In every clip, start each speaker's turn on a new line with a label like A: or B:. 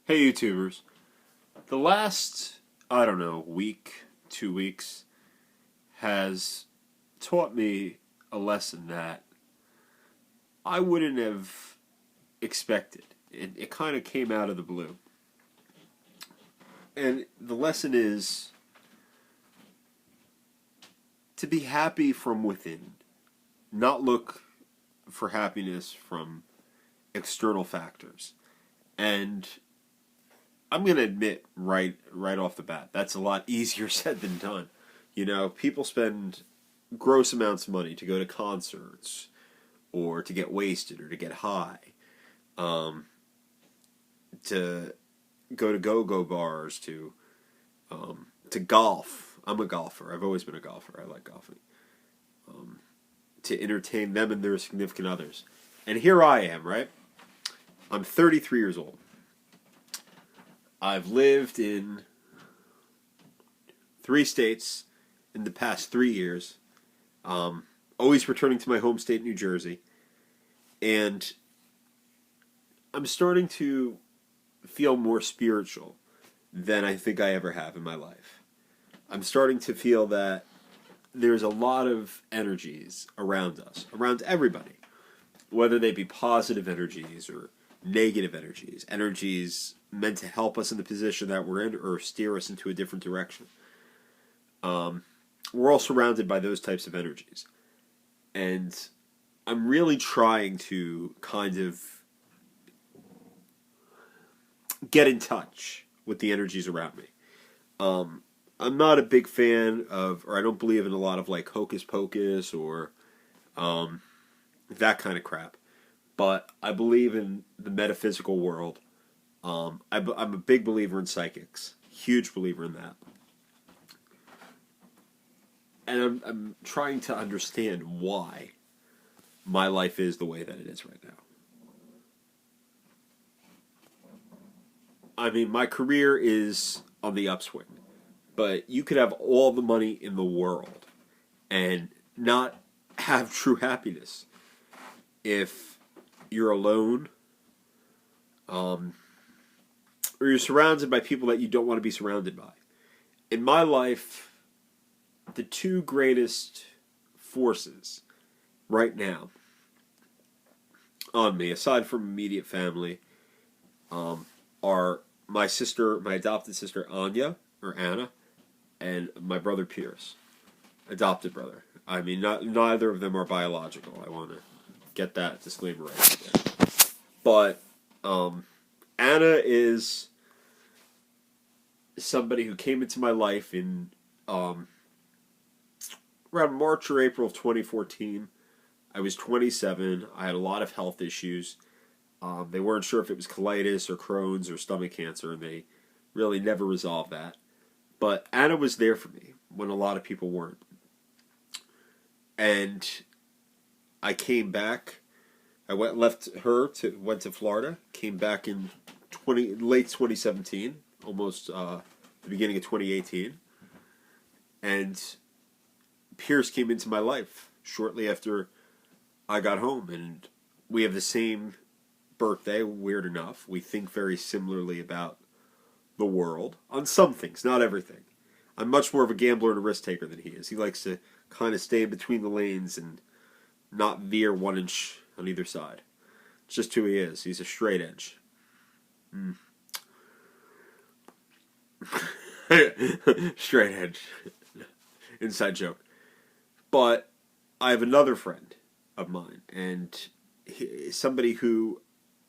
A: Hey YouTubers. The last, I don't know, week, 2 weeks has taught me a lesson that I wouldn't have expected. It kind of came out of the blue. And the lesson is to be happy from within, not look for happiness from external factors. And I'm going to admit right off the bat, that's a lot easier said than done. You know, people spend gross amounts of money to go to concerts or to get wasted or to get high, to go to go-go bars, to golf. I'm a golfer. I've always been a golfer. I like golfing. To entertain them and their significant others. And here I am, right? I'm 33 years old. I've lived in 3 states in the past 3 years, always returning to my home state, New Jersey, and I'm starting to feel more spiritual than I think I ever have in my life. I'm starting to feel that there's a lot of energies around us, around everybody, whether they be positive energies or negative energies, energies meant to help us in the position that we're in or steer us into a different direction. We're all surrounded by those types of energies. And I'm really trying to kind of get in touch with the energies around me. I'm not a big fan of, or I don't believe in a lot of like hocus pocus or that kind of crap. But I believe in the metaphysical world. I'm a big believer in psychics. Huge believer in that. And I'm trying to understand why my life is the way that it is right now. I mean, my career is on the upswing. But you could have all the money in the world and not have true happiness if you're alone, or you're surrounded by people that you don't want to be surrounded by. In my life, the 2 greatest forces right now on me, aside from immediate family, are my sister, my adopted sister Anya, or Anna, and my brother Pierce, adopted brother. I mean, neither of them are biological. I want to get that disclaimer right there. But Anna is somebody who came into my life in around March or April of 2014. I was 27. I had a lot of health issues. They weren't sure if it was colitis or Crohn's or stomach cancer, and they really never resolved that. But Anna was there for me when a lot of people weren't. And I came back. I went to Florida. Came back in late 2017, almost the beginning of 2018. And Pierce came into my life shortly after I got home, and we have the same birthday. Weird enough, we think very similarly about the world on some things, not everything. I'm much more of a gambler and a risk taker than he is. He likes to kind of stay in between the lanes and not veer 1 inch on either side. It's just who he is. He's a straight edge. Straight edge. Inside joke. But I have another friend of mine, and somebody who,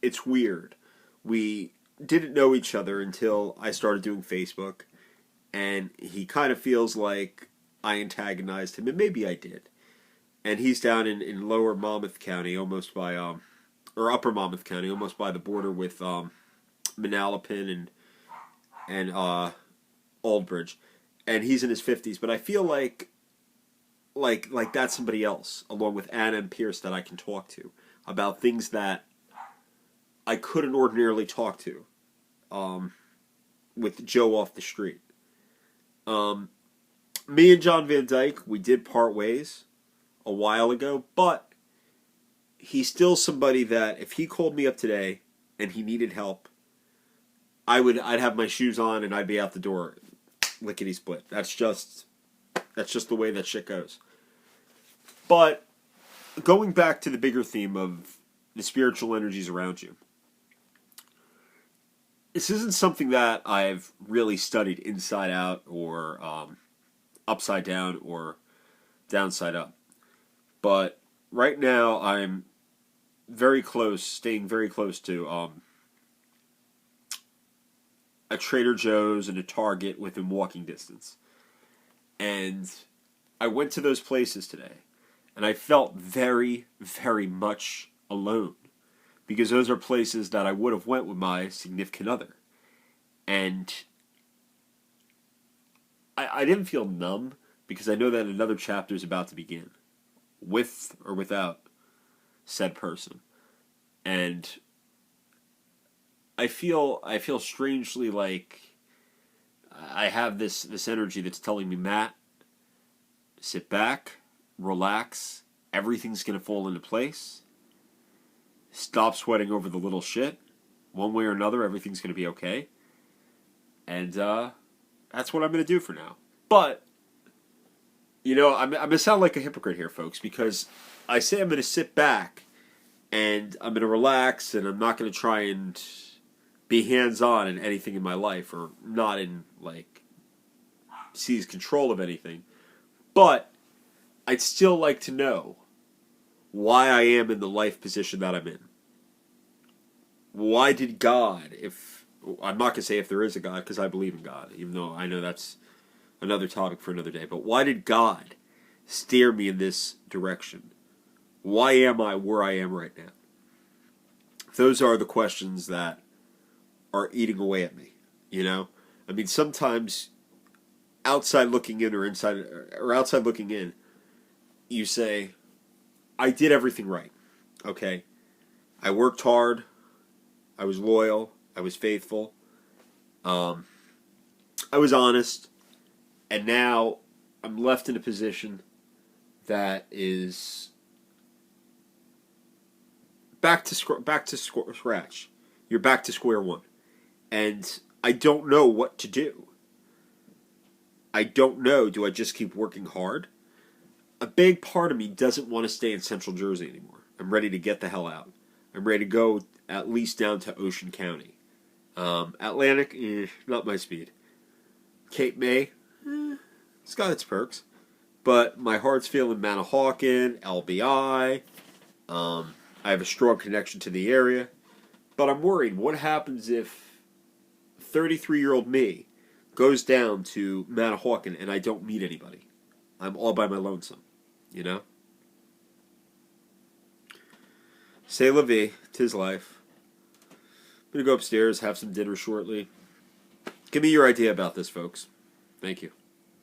A: it's weird. We didn't know each other until I started doing Facebook, and he kind of feels like I antagonized him, and maybe I did. And he's down in lower Monmouth County, almost by, or upper Monmouth County, almost by the border with Manalapan and Aldbridge, and he's in his 50s, but I feel like that's somebody else, along with Anna and Pierce, that I can talk to about things that I couldn't ordinarily talk to with Joe off the street. Me and John Van Dyke, we did part ways a while ago, but he's still somebody that if he called me up today and he needed help, I'd have my shoes on and I'd be out the door, lickety split. That's just the way that shit goes. But going back to the bigger theme of the spiritual energies around you, this isn't something that I've really studied inside out or upside down or downside up. But right now I'm staying very close to a Trader Joe's and a Target within walking distance. And I went to those places today, and I felt very, very much alone. Because those are places that I would have went with my significant other. And I didn't feel numb, because I know that another chapter is about to begin. With or without said person. And I feel strangely like I have this energy that's telling me, Matt, sit back, relax, everything's going to fall into place. Stop sweating over the little shit. One way or another, everything's going to be okay. And that's what I'm going to do for now. But, I'm going to sound like a hypocrite here, folks, because I say I'm going to sit back and I'm going to relax and I'm not going to try and be hands-on in anything in my life or not in, seize control of anything. But I'd still like to know why I am in the life position that I'm in. Why did God, I'm not going to say if there is a God, because I believe in God, even though I know that's another topic for another day, but why did God steer me in this direction? Why am I where I am right now? Those are the questions that are eating away at me, I mean, sometimes outside looking in or outside looking in, you say, I did everything right, okay? I worked hard, I was loyal, I was faithful, I was honest, and now I'm left in a position that is back to scratch. You're back to square one. And I don't know what to do. I don't know. Do I just keep working hard? A big part of me doesn't want to stay in Central Jersey anymore. I'm ready to get the hell out. I'm ready to go at least down to Ocean County. Atlantic, not my speed. Cape May, it's got its perks. But my heart's feeling Manahawkin, LBI. I have a strong connection to the area. But I'm worried, what happens if 33-year-old me goes down to Manahawkin and I don't meet anybody? I'm all by my lonesome, C'est la vie, 'tis life. I'm going to go upstairs, have some dinner shortly. Give me your idea about this, folks. Thank you.